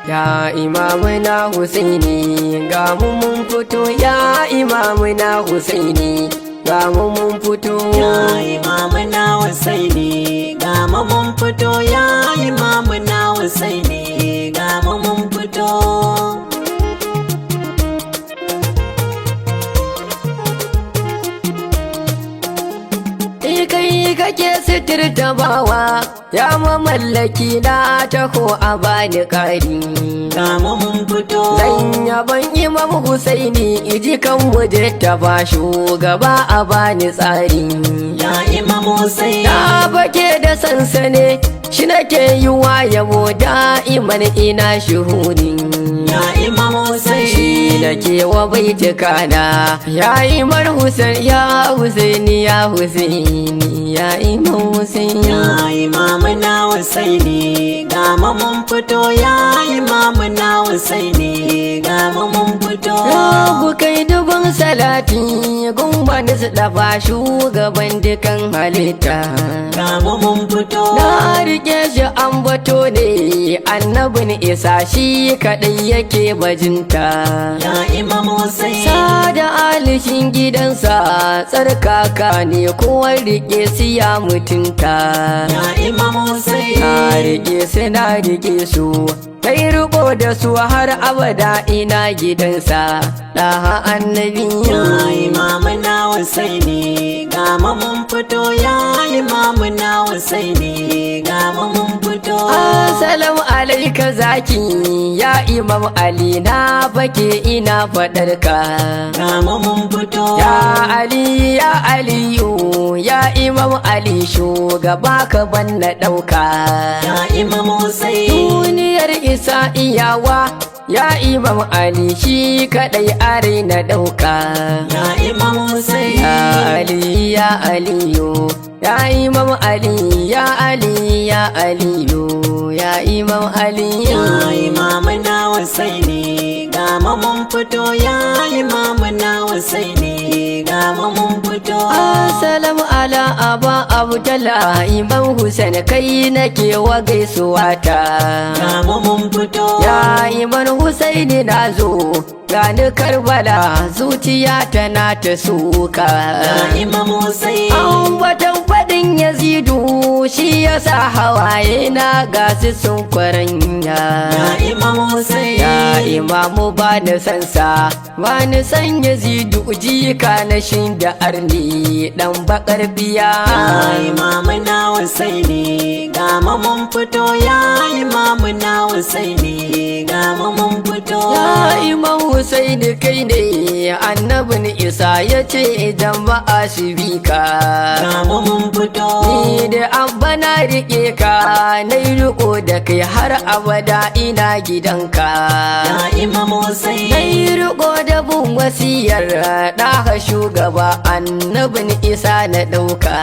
Ya imamuna Husaini ga mu mun fito, ya imamuna Husaini ga mu mun fito, ya imamuna Husaini ga mu mun fito, ya imamuna Husaini ga mu mun fito. Kai kake sitirta bawa, ya mamallaki na taho a bani ƙari. Ga mu mun fito, Zan yaban Imam Husaini iji kan mujittaba shugaba a bani tsari. ya Imam Husaini Na bake da sansane shi nake yi wa yabo da'iman ina shuhuri. ya Imam Husaini Shi nake wa baitukana, ya Imam Husaini, ya Husaini, ya Husaini, ya Imam Husaini. ya imamuna Husaini ga mu mun fito, ya imamuna Husaini ga mu mun fito. Rabu kai dubin salati gumban su dafa shugaban dukan halitta. Ga mu mun fito, Na rike shi an bato ne annabin isa shi kaɗai yake bajinta. ya Imam Husaini Sada alishin gidansa tsarkaka ne kowa rike su ya mutunta. ya Imam Husaini Na rike su na rike su, kai riko da su har abada ina gidansa. Ɗaha annabi ya imamuna Husaini ga mu mun fito, ya imamuna Husaini ga mu mun fito. Assalamu alaika zaki ya Imam Ali, na fake ina faɗarka. Ga mu mun fito, Ya Ali ya Aliyu ya Imam Ali shugaba ka banna ɗauka. ya Imam Husaini Duniyar isa iyawa ya Imam Ali shi kaɗai are na ɗauka. ya Imam Husaini Ya Ali ya Aliyu ya Imam Ali, ya Ali ya Aliyu ya Imam Ali. ya imamuna Husaini ga mu mun fito, ya imamuna Husaini ga mu mun fito. Assalamu ala Abba Abdallah Imam Hussein kai nake wa gaisuwa ta. Ga mu mun fito, Ya Imam Husaini na zo gani Karbala zuciya tana ta suka. ya Imam Husaini An watan faɗin Yazidu shi yasa hawaye na gasu sun kwaranya. ya Imam Husaini Ya Imamu ba ni san sa, ba ni san Yazidu jika na shin da arni dan bakar biya. ya imamuna Husaini ga mu mun fito, ya imamuna Husaini ga mu mun fito. Ya Imam Husaini kai ne annabin Isa ya ce jama'a su bi ka. Ga mu mun fito, Ni da abba na rike ka, na yi riko da kai har abada ina gidanka. ya Imam Na Husaini yi riko da bin wasiyar ɗaha shugaba annabin Isa na ɗauka.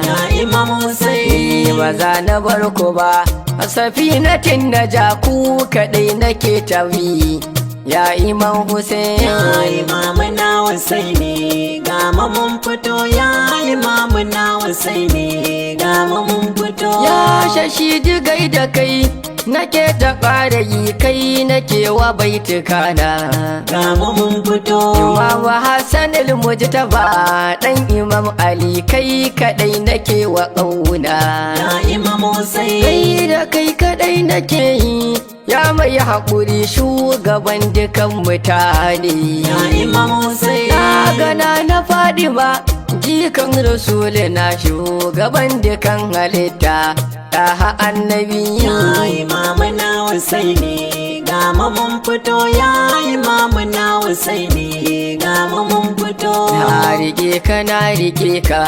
ya Imam Husaini Ni ba za na bar ku ba, a safinatin na ja ku kaɗai nake tawi. Ya Imam Hussein ya imamuna Husaini ga mu mun fito, ya imamuna Husaini ga mu mun fito. ya shashi digai da kai nake ta ƙara yi, kai nake wa baitukana. Ga mu mun fito, Imam Hassan al-Mujtaba dan Imam Ali kai kadai nake wa ƙauna. ya Imam Husaini Kai da kai kadai nake yi, ya mai haƙuri shugaban dukan mutane. ya Imam Husaini Na gana na Fadima jikan Rasulu na shugaban dukan halitta. Ɗaha annabi ya imamuna Husaini ga mu mun fito, ya imamuna Husaini ga mu mun fito. na rike ka, na rike ka.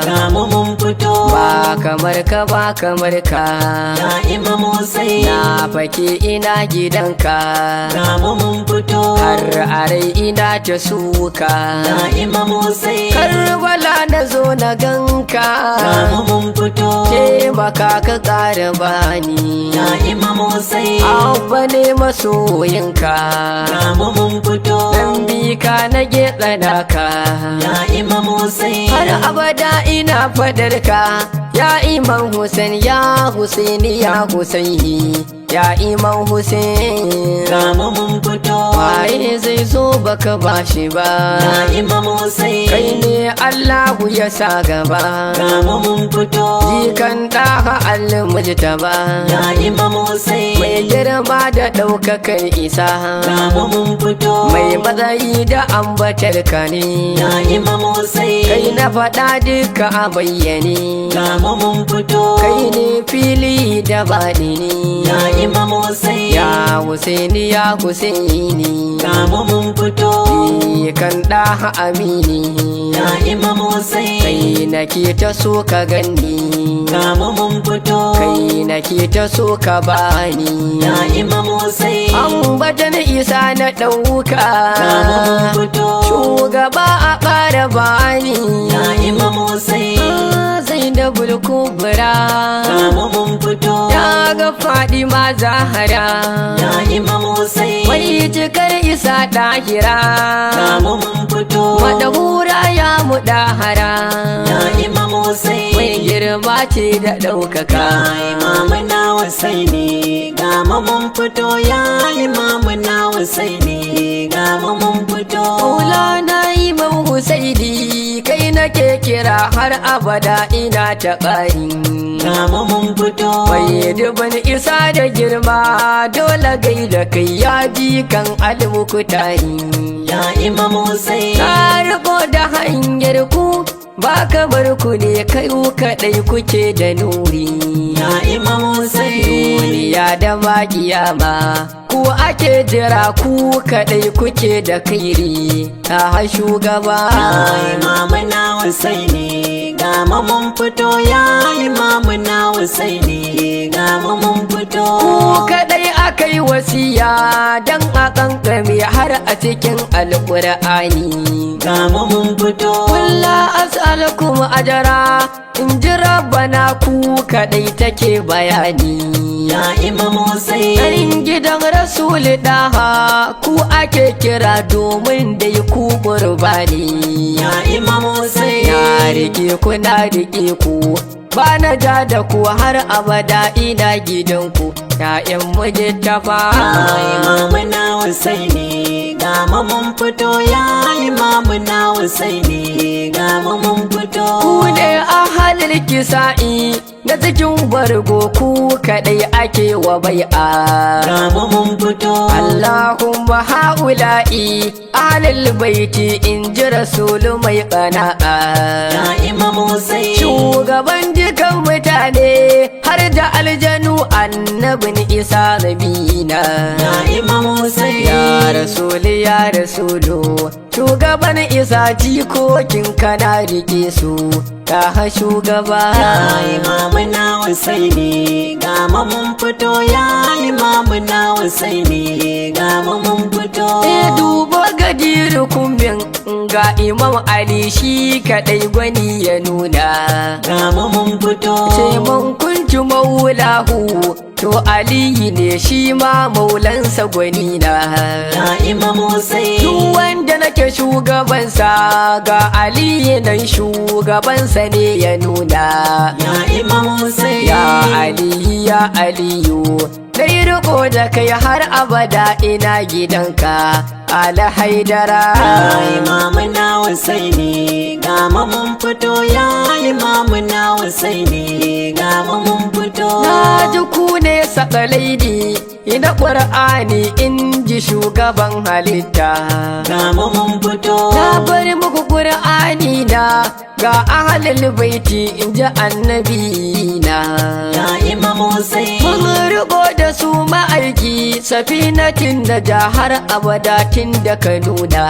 Ga mu mun fito, Ba kamar ka, ba kamar ka. ya Imam Husaini Na fake ina gidanka, ga mu mun fito, har arai ina ta suka. ya Imam Husaini Karbala na zo na ganka, ga mu mun fito, taimaka ka ƙara bani. ya Imam Husaini Abba ne masoyinka, ga mu mun fito, dan bika na getsa naka. ya Imam Husaini Har abada ina fadarka, ya Imam Hussein, ya Husaini, ya Husaini, ya Imam Hussein. ga mu mun fito, Waye zai zo baka bashi ba, ya Imam Hussein. kai ne Allahu ya sa gaba. ga mu mun fito, Jikan ɗaha al-mujtaba, ya Imam Hussein. mai girma da ɗaukakar isa, ga mu mun fito, mai matsayi da ambatar ka ne. ya Imam Hussein. Kai na faɗa duka a bayyane, ga mu mun fito, kai ne fili da baɗini. ya Imam Hussein. Ya Husaini ya Husaini, ga mu mun fito, kan ɗaha amini. ya Imam Hussein. Kai nake ta so ka ganni, ga mu mun fito, kai nake ta so ka bani. ya Imam Hussein. Ambatan isa na ɗauka, ga mu mun fito, shugaba a ƙara bani. ya Imam Hussein. Zainabul Kubra, ga mu mun fito, ya ga Fadima Zahara, ya Imam Hussein. mai cikar isa ɗahira, ga mu mun fito, madahura ya mudahara, ya Imam Hussein. mai girma ce da ɗaukaka. ya Imamu na Husaini, ga mu mun fito, ya Imamu na Husaini, ga mu mun fito. Maulana Imam Husaini, kai nake kira har abada ina ta ƙari. ga mu mun fito, Mai dubin isa da girma, dole gaida kai ya ji kan almukutari. ya Imam Hussein. Ka riko da hanyar ku, ba kamar ku ne kai kaɗai kuke da nuri. ya Imam Hussein. Duniya da ma kiyama, ku ake jira, ku kaɗai kuke da kairi. A shugaba, ya Imamu na Husaini, ga mu mun fito, ya Imamu na Husaini, ga mu mun fito. ku kaɗai aka yi wasiya don a ƙanƙame har a cikin alƙur'ani. ga mu mun fito, Kulla as'alukum ajara, in ji rabbana ku kaɗai take bayani. ya Imam Hussein. Ɗarin gidan Rasul ɗaha, ku ake kira domin dai ku ƙurbani. ya Imam Hussein. Na rike ku na rike ku, ba na ja da ku har abada ina gidanku. Ya'yan mujtafa, ya Imamu na Husaini, ga mu mun fito, ya Imamu na Husaini, ga mu mun fito. ku ne ahalil kisa'i, na cikin bargo ku kaɗai ake wa bai'a. ga mu mun fito, Allahumma ha'ula'i ahlul baiti, in ji rasulu mai ƙana'a. ya Imam Hussein. Shugaban dukan mutane har da aljanu, annabin isa nabina. ya Imam Hussein. Ya rasulu ya rasulu, shugaban isa jikokin kana rike su. Ta shugaba, ya Imamu na Husaini, ga mu mun fito, ya Imamu na Husaini, ga mu mun fito. duba gadiru kumbin, ga Imam Ali shi kaɗai gwani ya nuna. ga mu mun fito, Sai mun kunci maulahu, to Aliyu ne shi ma maulansa gwani na. ya Imam Hussein. Duk wanda nake shugabansa, ga Aliyu nan shugabansa ne ya nuna. ya Imam Hussein. Ya Aliyu ya Aliyu, dai riko da kai har abada ina gidanka. Ala Haidara, ya Imamu na Husaini, ga mu mun fito, ya Imamu na Husaini, ga mu mun fito. na ji ku ne sakalaini ina ƙur'ani, in ji shugaban halitta. ga mu mun fito, Na bari muku ƙur'ani na, ga ahalil baiti, in ji annabi na. ya Imam Hussein. Mun riko da su ma'aiki, safinatin da jahar abadatin da ka nuna.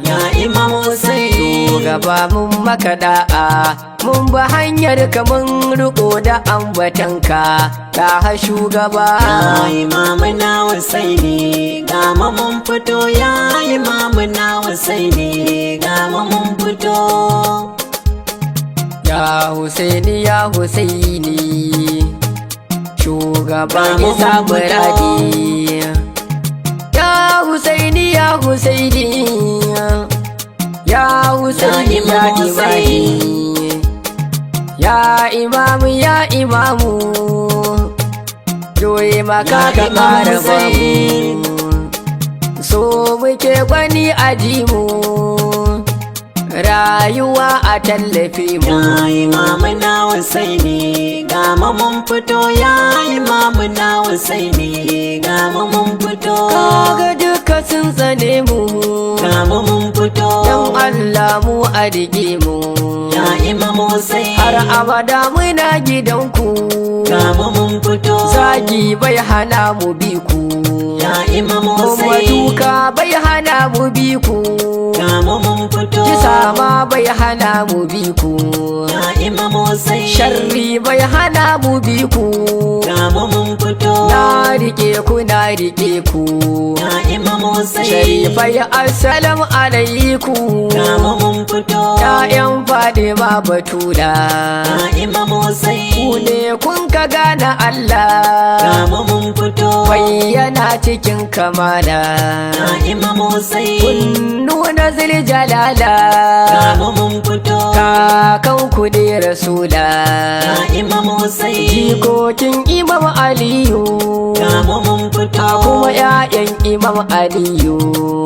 ya Imam Hussein. Gaba mun maka da'a, mun ba hanyar ka, mun riko da ambatanka. Ta shugaba, ya Imamu na Husaini, ga mu mun fito, ya Imamu na Husaini, ga mu mun fito. ya Husaini ya Husaini, shugaban Ga mu isa mun fito. muradi. Ya Husaini ya Husaini, ya Husaini ya Imam Imani, ya Imamu ya Imamu, Doye maka ka ƙara bamu so muke gwani a jimu rayuwa a tallafi mu ya imamu na Husaini ga mu mun fito ya imamu na Husaini ga mu mun fito kaga duka sun tsane mu ga mu mun fito dan Allah mu a rike mu ya imamu Husaini har abada muna gidanku ga mu mun fito zagi bai hana mu bi ku ya imamu kuma Husaini duka bai hana mu bi ku ga mu mun fito kisa ma bai hana mu bi ku ya imamu Husaini sharri bai hana mu bi ku ga mu mun fito na rike ku na rike ku ya imamu Husaini sharifai assalamu alaikum ga mu mun fito ya'yan Fadima Batula ya imamu Husaini ku ne kun ka gane Allah ga mu mun fito bayyana cikin kamala ya imamu Husaini kun nuna ziljalala ga mu mun fito kakan ku ne rasula ya imamu Husaini jikokin Imam Aliyu ga mu mun fito kuma ƴaƴan Imam Aliyu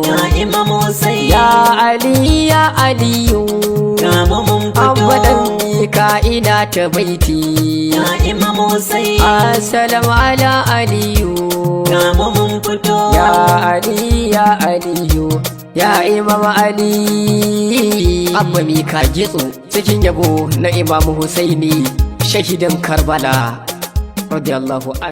ya imamu Husaini ya Ali ya Aliyu ga mu mun fito abadan Mika ina ta baiti ya imamu Husaini assalamu ala Aliyu ga mu mun fito ya Ali ya Aliyu ya Imam Ali Abba Mika Getso cikin yabo na Imam Husaini shahidan Karbala radiyallahu anhu.